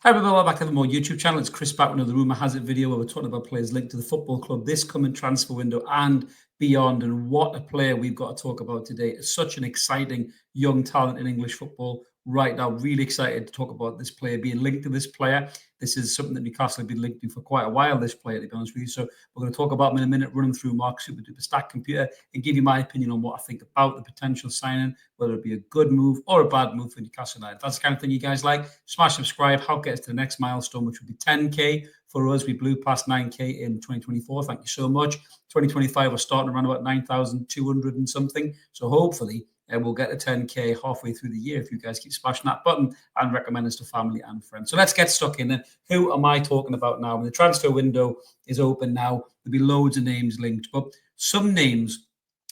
Hi everybody, welcome back to the More YouTube channel. It's Chris back with another Rumour Has It video where we're talking about players linked to the football club this coming transfer window and beyond. And what a player we've got to talk about today. It's such an exciting young talent in English football right now. Really excited to talk about this player, being linked to this player. This is something that Newcastle have been linked to for quite a while, this player, to be honest with you. So we're going to talk about him in a minute, run him through Mark's super duper stack computer and give you my opinion on what I think about the potential signing, whether it be a good move or a bad move for Newcastle United. If that's the kind of thing you guys like, smash subscribe, help get us to the next milestone, which would be 10K for us. We blew past 9K in 2024. Thank you so much. 2025, we're starting around about 9,200 and something. So hopefully we'll get to 10K halfway through the year if you guys keep smashing that button and recommend us to family and friends. So let's get stuck in then. Who am I talking about now? When the transfer window is open now, there'll be loads of names linked, but some names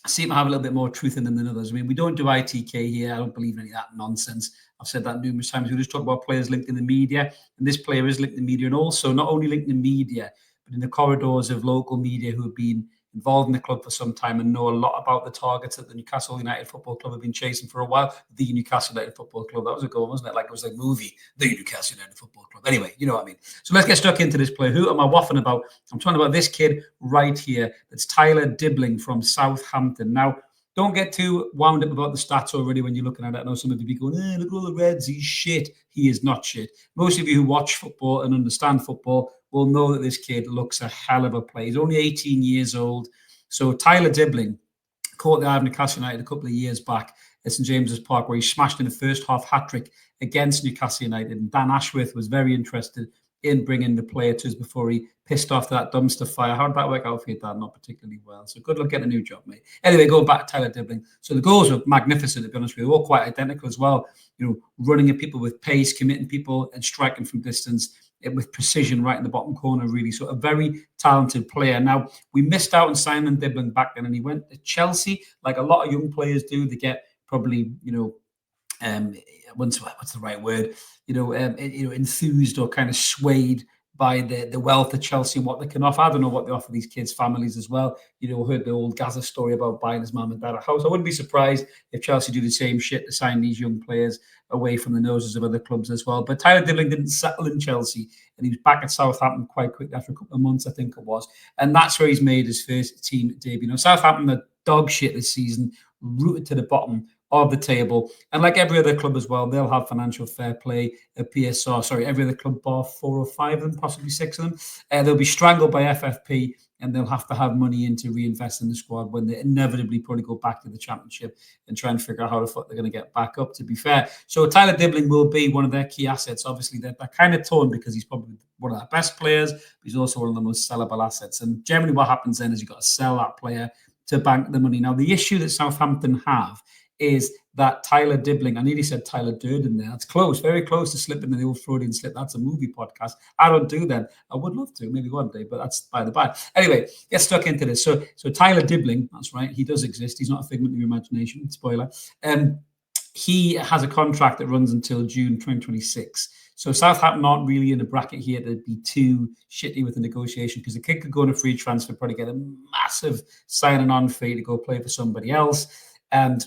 seem to have a little bit more truth in them than others. I mean, we don't do ITK here. I don't believe in any of that nonsense. I've said that numerous times. We just talk about players linked in the media, and this player is linked in the media, and also not only linked in the media, but in the corridors of local media who have been involved in the club for some time and know a lot about the targets that the Newcastle United Football Club have been chasing for a while. The Newcastle United Football Club, that was a goal, wasn't it? Like it was a movie, the Newcastle United Football Club. Anyway, you know what I mean. So let's get stuck into this player. Who am I waffling about? I'm talking about this kid right here. It's Tyler Dibling from Southampton. Now, don't get too wound up about the stats already when you're looking at it. I know some of you be going, look at all the Reds, he's shit. He is not shit. Most of you who watch football and understand football will know that this kid looks a hell of a player. He's only 18 years old. So Tyler Dibling caught the eye of Newcastle United a couple of years back at St James's Park, where he smashed in the first half hat-trick against Newcastle United. And Dan Ashworth was very interested in bringing the player to us before he pissed off that dumpster fire. How did that work out for you, Dan? Not particularly well. So good luck getting a new job, mate. Anyway, going back to Tyler Dibling. So the goals were magnificent, to be honest with you. All quite identical as well. You know, running at people with pace, committing people and striking from distance with precision right in the bottom corner, really. So a very talented player. Now, we missed out on Simon Dibling back then, and he went to Chelsea, like a lot of young players do. They get probably, what's the right word? Enthused or kind of swayed by the wealth of Chelsea and what they can offer. I don't know what they offer these kids' families as well. Heard the old Gaza story about buying his mum and dad a house. I wouldn't be surprised if Chelsea do the same shit to sign these young players away from the noses of other clubs as well. But Tyler Dibling didn't settle in Chelsea, and he was back at Southampton quite quickly after a couple of months, I think it was. And that's where he's made his first team debut. Southampton are dog shit this season, rooted to the bottom of the table, and like every other club as well, they'll have financial fair play at PSR. Sorry, every other club bar 4 or 5 of them, possibly 6 of them. They'll be strangled by FFP, and they'll have to have money in to reinvest in the squad when they inevitably probably go back to the Championship and try and figure out how the fuck they're going to get back up, to be fair. So Tyler Dibling will be one of their key assets. Obviously, they're kind of torn because he's probably one of their best players, but he's also one of the most sellable assets. And generally what happens then is you've got to sell that player to bank the money. Now, the issue that Southampton have is that Tyler Dibling, I nearly said Tyler Durden there. That's close, very close to slipping in the old Freudian slip. That's a movie podcast. I don't do that. I would love to, maybe one day, but that's by the by. Anyway, get stuck into this. So Tyler Dibling, that's right, he does exist. He's not a figment of your imagination, spoiler. He has a contract that runs until June 2026. So Southampton aren't really in a bracket here to be too shitty with the negotiation, because the kid could go on a free transfer, probably get a massive signing on fee to go play for somebody else. And,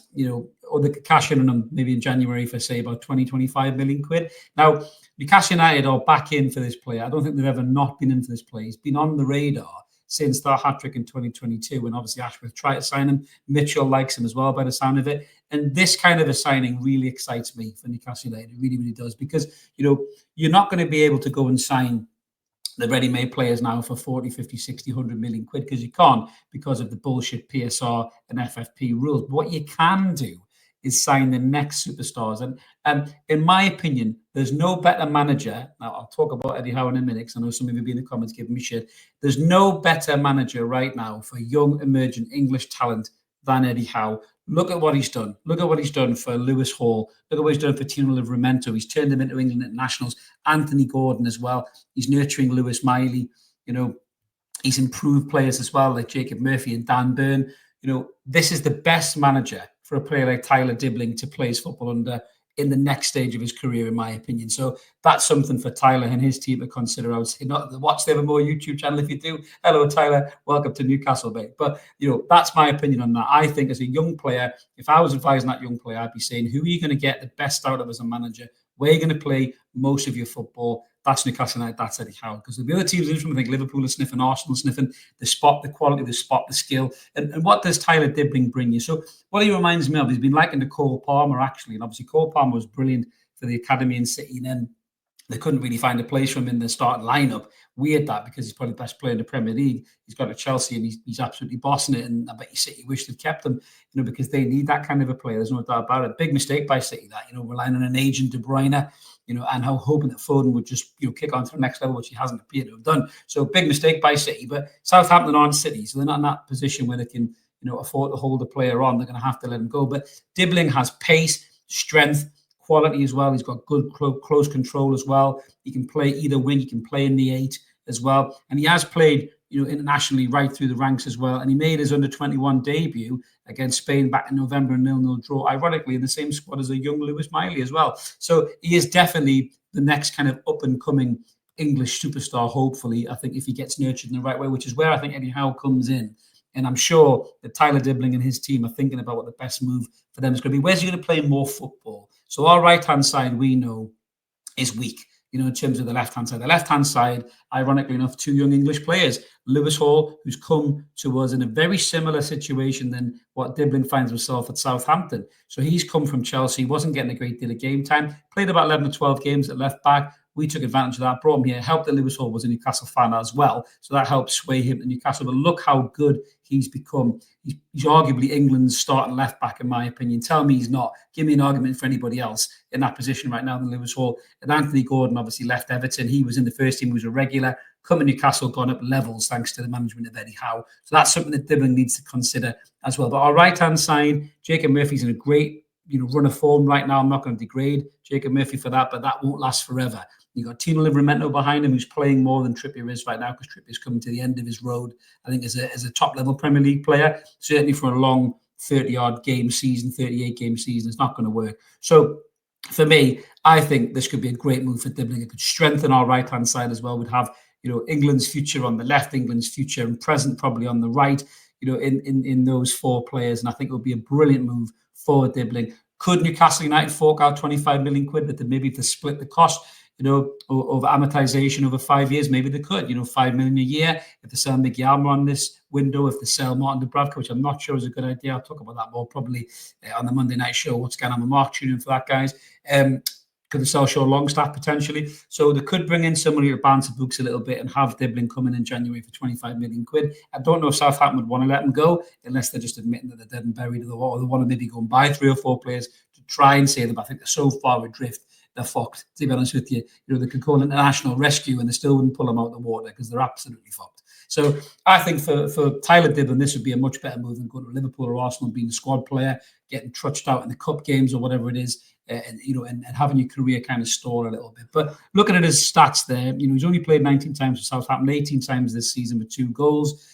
or they could cash in on them maybe in January for, say, about 20-25 million quid. Now, Newcastle United are back in for this player. I don't think they've ever not been in for this player. He's been on the radar since that hat-trick in 2022, and obviously Ashworth tried to sign him. Mitchell likes him as well by the sound of it. And this kind of a signing really excites me for Newcastle United. It really, really does, because, you're not going to be able to go and sign the ready-made players now for 40, 50, 60, 100 million quid, because you can't, because of the bullshit PSR and FFP rules. But what you can do is sign the next superstars. And in my opinion, there's no better manager. Now, I'll talk about Eddie Howe in a minute, because I know some of you be in the comments giving me shit. There's no better manager right now for young, emerging English talent than Eddie Howe. Look at what he's done. Look at what he's done for Lewis Hall. Look at what he's done for Tino Livramento. He's turned him into England internationals. Anthony Gordon as well. He's nurturing Lewis Miley. He's improved players as well, like Jacob Murphy and Dan Burn. This is the best manager for a player like Tyler Dibling to play his football under in the next stage of his career, in my opinion. So that's something for Tyler and his team to consider. I was watch the Evermore YouTube channel if you do. Hello, Tyler. Welcome to Newcastle, mate. But, that's my opinion on that. I think as a young player, if I was advising that young player, I'd be saying, who are you going to get the best out of as a manager? Where are you going to play most of your football? that's Newcastle United, that's Eddie Howe. Because the other teams, I think Liverpool are sniffing, Arsenal sniffing, the spot, the quality, the spot, the skill. And what does Tyler Dibling bring you? So what he reminds me of, he's been likened to Cole Palmer, actually. And obviously Cole Palmer was brilliant for the academy in City, and then they couldn't really find a place for him in the starting lineup. Weird that, because he's probably the best player in the Premier League. He's got to Chelsea and he's absolutely bossing it. And I bet you City wish they'd kept him, because they need that kind of a player. There's no doubt about it. Big mistake by City that, relying on an agent, De Bruyne, and hoping that Foden would just, kick on to the next level, which he hasn't appeared to have done. So big mistake by City. But Southampton aren't City, so they're not in that position where they can, afford to hold a player on. They're going to have to let him go. But Dibling has pace, strength, quality as well. He's got good close control as well. He can play either wing. He can play in the 8 as well. And he has played, internationally right through the ranks as well. And he made his under-21 debut against Spain back in November, a 0-0 draw, ironically, in the same squad as a young Lewis Miley as well. So he is definitely the next kind of up-and-coming English superstar, hopefully, I think, if he gets nurtured in the right way, which is where I think Eddie Howe comes in. And I'm sure that Tyler Dibling and his team are thinking about what the best move for them is going to be. Where's he going to play more football? So our right-hand side, we know, is weak, in terms of the left-hand side. The left-hand side, ironically enough, 2 young English players. Lewis Hall, who's come to us in a very similar situation than what Dibling finds himself at Southampton. So he's come from Chelsea, wasn't getting a great deal of game time, played about 11 or 12 games at left-back. We took advantage of that, brought him here. Helped that Lewis Hall was a Newcastle fan as well. So that helped sway him to Newcastle. But look how good he's become. He's arguably England's starting left back, in my opinion. Tell me he's not. Give me an argument for anybody else in that position right now than Lewis Hall. And Anthony Gordon obviously left Everton. He was in the first team, he was a regular. Coming Newcastle, gone up levels thanks to the management of Eddie Howe. So that's something that Dibling needs to consider as well. But our right-hand side, Jacob Murphy's in a great run of form right now. I'm not going to degrade Jacob Murphy for that, but that won't last forever. You've got Tino Livramento behind him, who's playing more than Trippier is right now, because Trippier's coming to the end of his road, I think, as a top-level Premier League player. Certainly for a long 30-odd game season, 38-game season, it's not going to work. So for me, I think this could be a great move for Dibling. It could strengthen our right-hand side as well. We'd have, England's future on the left, England's future and present probably on the right, in those 4 players. And I think it would be a brilliant move for Dibling. Could Newcastle United fork out 25 million quid that maybe to split the cost, over amortization over 5 years? Maybe they could, 5 million a year. If they sell Mickey Almer on this window, if they sell Martin Dubravka, which I'm not sure is a good idea. I'll talk about that more probably on the Monday night show. What's going on with Mark? Tune in for that, guys. Could they sell Shaw Longstaff potentially? So they could bring in somebody to balance the books a little bit and have Dibling coming in January for 25 million quid. I don't know if Southampton would want to let him go unless they're just admitting that they're dead and buried, or they want to maybe go and buy 3 or 4 players to try and save them. I think they're so far adrift, they're fucked. To be honest with you, they could call it international rescue and they still wouldn't pull them out of the water because they're absolutely fucked. So I think for Tyler Dibling, this would be a much better move than going to Liverpool or Arsenal, being a squad player, getting trudged out in the cup games or whatever it is, and having your career kind of stall a little bit. But looking at his stats there, he's only played 19 times for Southampton, 18 times this season with 2 goals.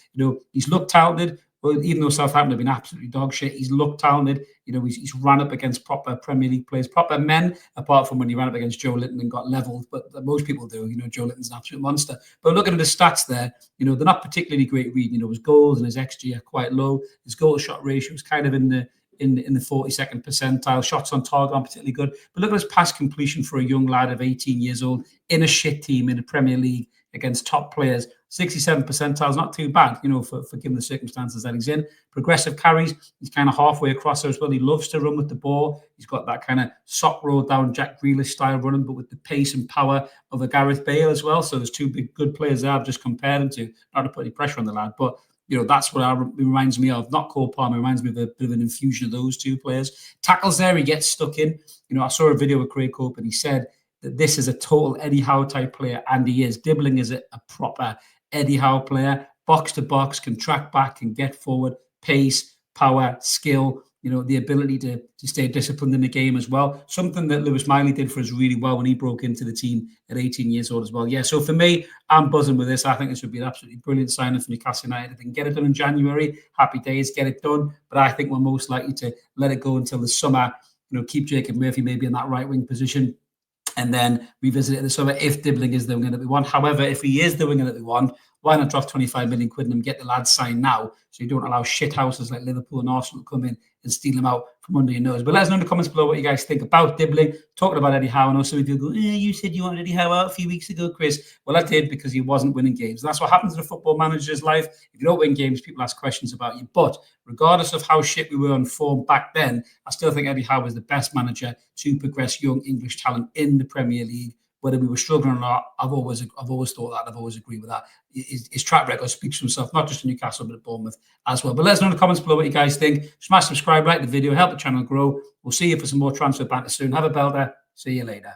He's looked talented. Well, even though Southampton have been absolutely dog shit, he's looked talented. He's ran up against proper Premier League players, proper men, apart from when he ran up against Joe Linton and got levelled. But most people do. Joe Linton's an absolute monster. But looking at his stats there, they're not particularly great reading. His goals and his XG are quite low. His goal-to-shot ratio is kind of in the 42nd percentile. Shots on target aren't particularly good. But look at his pass completion for a young lad of 18 years old in a shit team in the Premier League against top players. 67 percentile is not too bad, for given the circumstances that he's in. Progressive carries, he's kind of halfway across there as well. He loves to run with the ball. He's got that kind of sock roll down Jack Grealish style running, but with the pace and power of a Gareth Bale as well. So there's 2 big good players there I've just compared him to. Not to put any pressure on the lad, but that's what it reminds me of. Not Cole Palmer, it reminds me of a bit of an infusion of those 2 players. Tackles there, he gets stuck in. I saw a video with Craig Cope and he said that this is a total Eddie Howe type player, and he is. Dibling is a proper Eddie Howe player, box to box, can track back, can get forward, pace, power, skill, the ability to stay disciplined in the game as well. Something that Lewis Miley did for us really well when he broke into the team at 18 years old as well. Yeah, so for me, I'm buzzing with this. I think this would be an absolutely brilliant signing for Newcastle United. If they can get it done in January, happy days, get it done. But I think we're most likely to let it go until the summer, keep Jacob Murphy maybe in that right wing position, and then revisit it in the summer if Dibling is the winger that we want. However, if he is the winger that we want, why not drop 25 million quid and get the lad signed now so you don't allow shit houses like Liverpool and Arsenal to come in and steal them out from under your nose. But let us know in the comments below what you guys think about Dibling, talking about Eddie Howe. I know some of you go, you said you wanted Eddie Howe out a few weeks ago, Chris. Well, I did, because he wasn't winning games. And that's what happens in a football manager's life. If you don't win games, people ask questions about you. But regardless of how shit we were on form back then, I still think Eddie Howe is the best manager to progress young English talent in the Premier League. Whether we were struggling or not, I've always thought that. I've always agreed with that. His track record speaks for himself, not just in Newcastle, but at Bournemouth as well. But let us know in the comments below what you guys think. Smash subscribe, like the video, help the channel grow. We'll see you for some more transfer banter soon. Have a belter. See you later.